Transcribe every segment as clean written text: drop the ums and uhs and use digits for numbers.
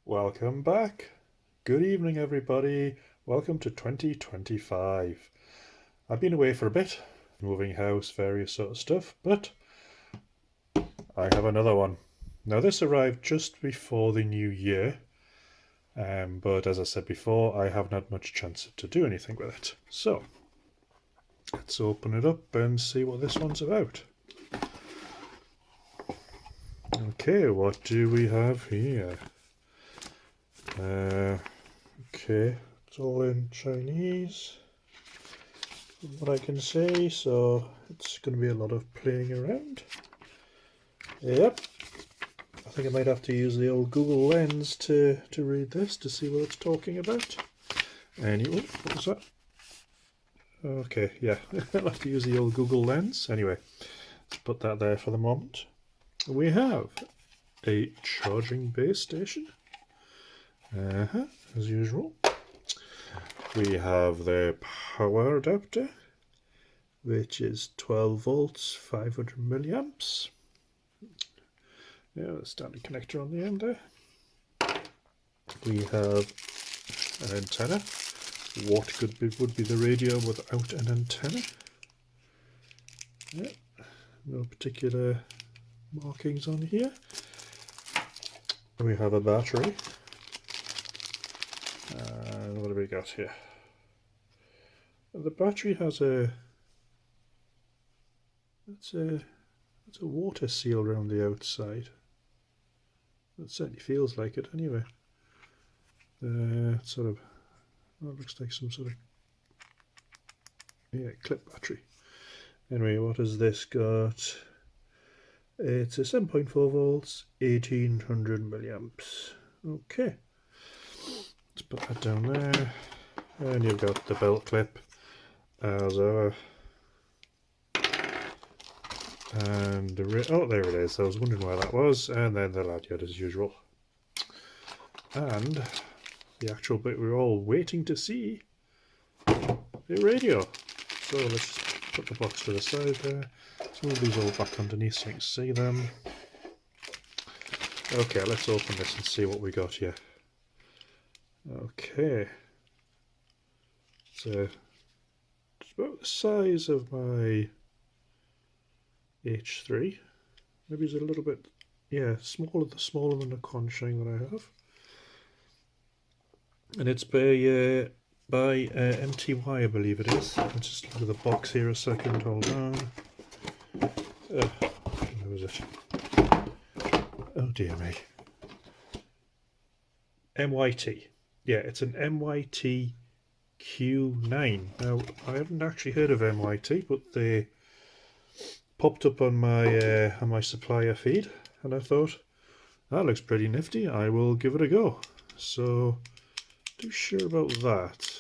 Welcome back. Good evening, everybody. Welcome to 2025. I've been away for a bit, moving house, various sort of stuff, but I have another one. Now, this arrived just before the new year, but as I said before, I haven't had much chance to do anything with it. So, let's open it up and see what this one's about. Okay, what do we have here? Okay, it's all in Chinese, from what I can see, so it's going to be a lot of playing around. Yep, I think I might have to use the old Google Lens to read this, to see what it's talking about. Anyway, what was that? Okay, yeah, I'll have to use the old Google Lens. Anyway, let's put that there for the moment. We have a charging base station. As usual. We have the power adapter, which is 12 volts, 500 milliamps. Yeah, the standard connector on the end there. We have an antenna. What would be the radio without an antenna? Yeah, no particular markings on here. We have a battery. And what have we got here? The battery has it's a water seal around the outside. It certainly feels like it anyway. Sort of, well, it looks like some sort of, yeah, clip battery. Anyway, what has this got? It's a 7.4 volts, 1800 milliamps. Okay, let's put that down there. And you've got the belt clip as ever. And oh, there it is. I was wondering where that was. And then the lanyard as usual. And the actual bit we're all waiting to see, the radio. So let's just put the box to the side there. Let's move these all back underneath so you can see them. Okay, let's open this and see what we got here. Okay. So it's about the size of my H3. Maybe it's a little bit, yeah, smaller than the Quansheng that I have. And it's by MTY, I believe it is. Let's just look at the box here a second. Hold on. Where was it? Oh dear me. MYT. Yeah, it's an MYT Q9. Now, I haven't actually heard of MYT, but they popped up on my supplier feed, and I thought that looks pretty nifty. I will give it a go. So, not too sure about that.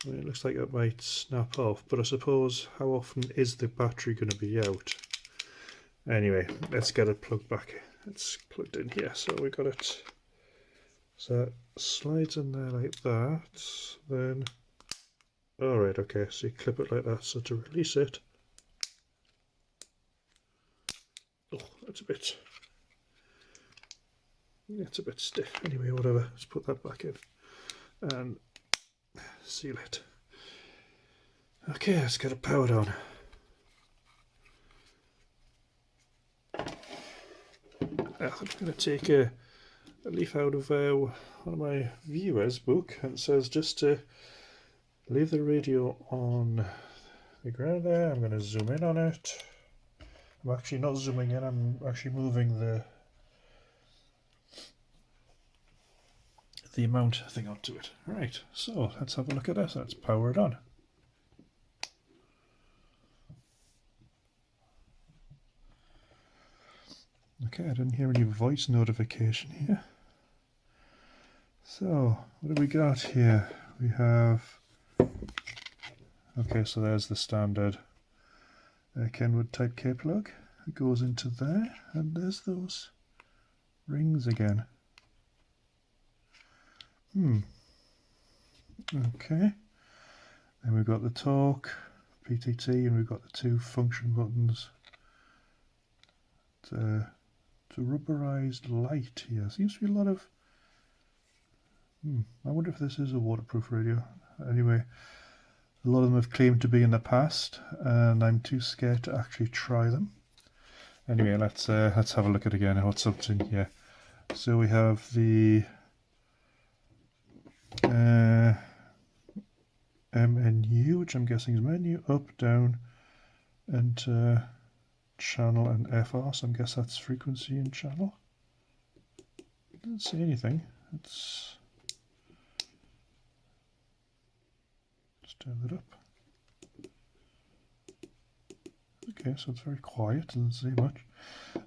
I mean, it looks like it might snap off, but I suppose how often is the battery going to be out? Anyway, let's get it plugged back. It's plugged in here, so we got it. So it slides in there like that. Then, all right, okay. So you clip it like that. So to release it. Oh, that's a bit stiff. Anyway, whatever. Let's put that back in and seal it. Okay, let's get it powered on. I'm going to take a leaf out of one of my viewers' book, and it says just to leave the radio on the ground there. I'm going to zoom in on it. I'm actually not zooming in, I'm actually moving the mount thing onto it. Right, so let's have a look at this. Let's power it on. Okay, I didn't hear any voice notification here. So, what do we got here? We have, okay, so there's the standard Kenwood type K plug. It goes into there, and there's those rings again. Okay. Then we've got the torque, PTT, and we've got the two function buttons to rubberized light here. Seems to be a lot of... I wonder if this is a waterproof radio. Anyway, a lot of them have claimed to be in the past, and I'm too scared to actually try them. Anyway, let's have a look at it again. What's something here? So we have the MNU, which I'm guessing is menu, up, down, and channel and FR. So I guess that's frequency and channel. It doesn't say anything. Let's turn that up. Okay, so it's very quiet, doesn't say much.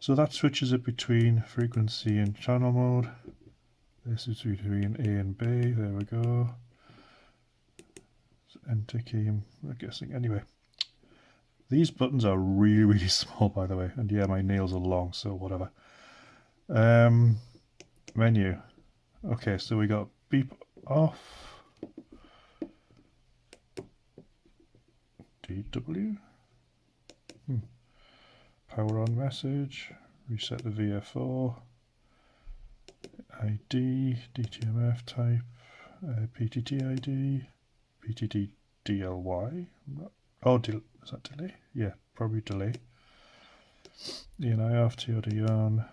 So that switches it between frequency and channel mode. This is between A and B, there we go. Enter key, I'm guessing. Anyway, these buttons are really, really small, by the way. And yeah, my nails are long, so whatever. Menu. Okay, so we got beep off. DW. Power on message. Reset the VFO. ID. DTMF type. PTT ID. PTT DLY. Oh, is that delay? Yeah, probably delay. ENI off, TOD on.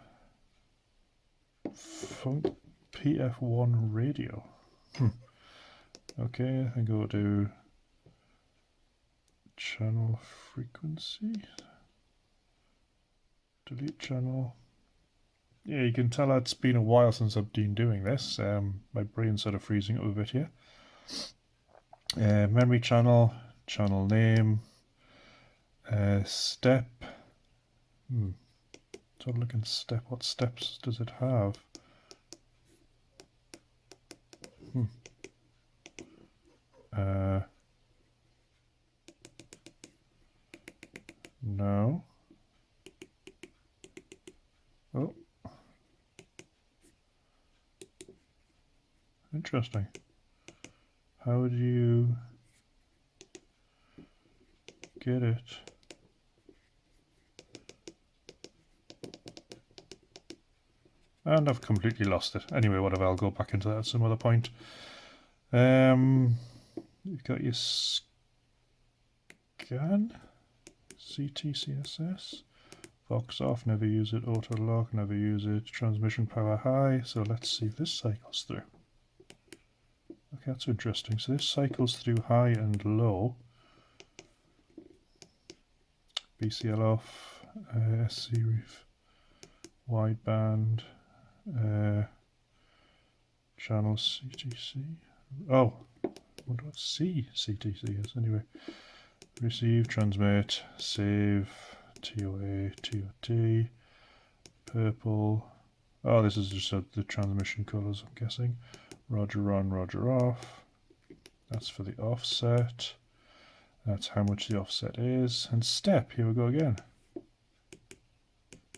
PF1 radio. Okay, I go to channel frequency. Delete channel. Yeah, you can tell it's been a while since I've been doing this. My brain's sort of freezing up a bit here. Memory channel, channel name, step. So have a look in step. What steps does it have? No. Oh. Interesting. How do you get it? And I've completely lost it. Anyway, whatever, I'll go back into that at some other point. You've got your scan, CTCSS, Vox off, never use it, auto lock, never use it, transmission power high. So let's see if this cycles through. Okay, that's interesting. So this cycles through high and low. BCL off, SC ref, wideband, channel CTC. Oh, I wonder what CTC is. Anyway, receive, transmit, save, TOA, TOT, purple. Oh, this is just the transmission colors, I'm guessing. Roger on, roger off. That's for the offset. That's how much the offset is. And step, here we go again.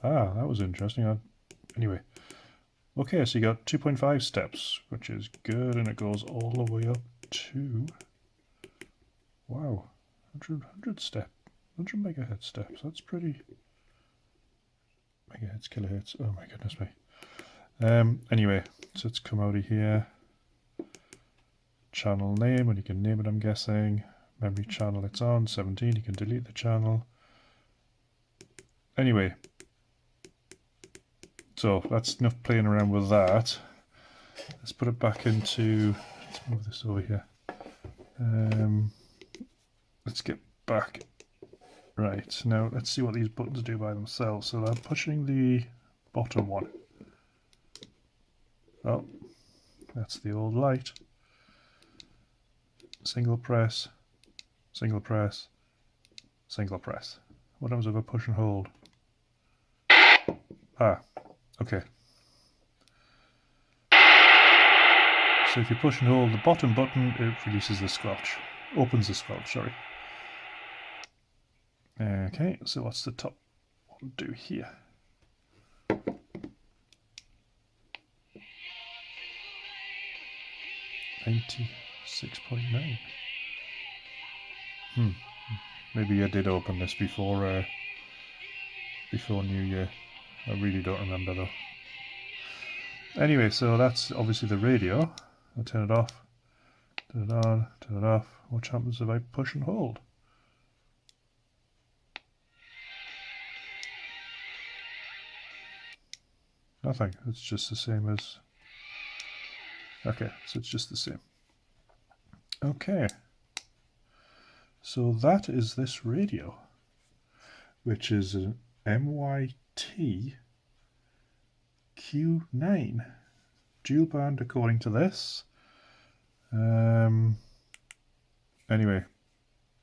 Ah, that was interesting. Anyway. Okay, so you got 2.5 steps, which is good, and it goes all the way up to, wow, 100 megahertz steps. That's pretty, megahertz, kilohertz, oh my goodness me. Anyway, so it's come out of here. Channel name, and you can name it, I'm guessing. Memory channel it's on, 17, you can delete the channel. Anyway. So that's enough playing around with that. Let's put it back into, let's move this over here. Let's get back. Right, now let's see what these buttons do by themselves. So I'm pushing the bottom one. Oh, that's the old light. Single press, single press, single press. What happens if I push and hold? Ah. Okay. So if you push and hold the bottom button, it releases the squelch. Opens the squelch, sorry. Okay, so what's the top one do here? $96.9. Maybe I did open this before New Year. I really don't remember though. Anyway, so that's obviously the radio. I'll turn it off, turn it on, turn it off. What happens if I push and hold? Nothing. It's just the same as... Okay, so it's just the same. Okay. So that is this radio, which is an MYT Q9 dual band according to this. Anyway,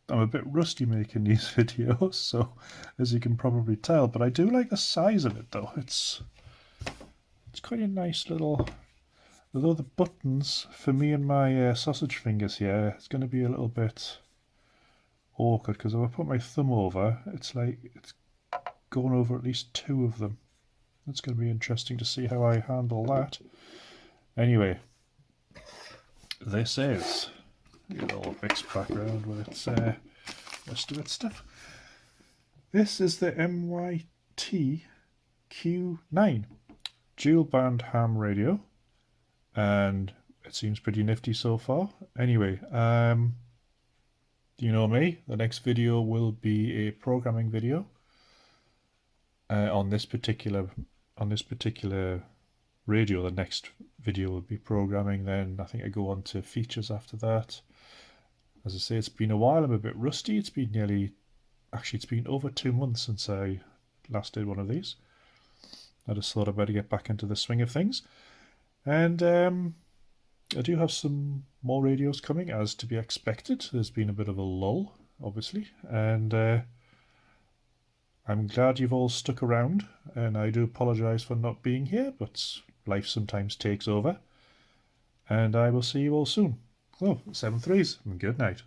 I'm a bit rusty making these videos, so as you can probably tell, but I do like the size of it though. It's quite a nice little, although the buttons for me and my sausage fingers here, it's going to be a little bit awkward because if I put my thumb over, it's like it's going over at least two of them. It's going to be interesting to see how I handle that. Anyway, this is a little mixed background with its rest of its stuff. This is the MYT Q9 dual band ham radio, and it seems pretty nifty so far. Anyway, you know me, the next video will be a programming video on this particular radio. The next video will be programming, then I think I go on to features after that. As I say, it's been a while, I'm a bit rusty. It's been it's been over 2 months since I last did one of these. I just thought I'd better get back into the swing of things. And I do have some more radios coming, as to be expected. There's been a bit of a lull, obviously, and I'm glad you've all stuck around, and I do apologise for not being here, but life sometimes takes over. And I will see you all soon. So, 7 threes, and good night.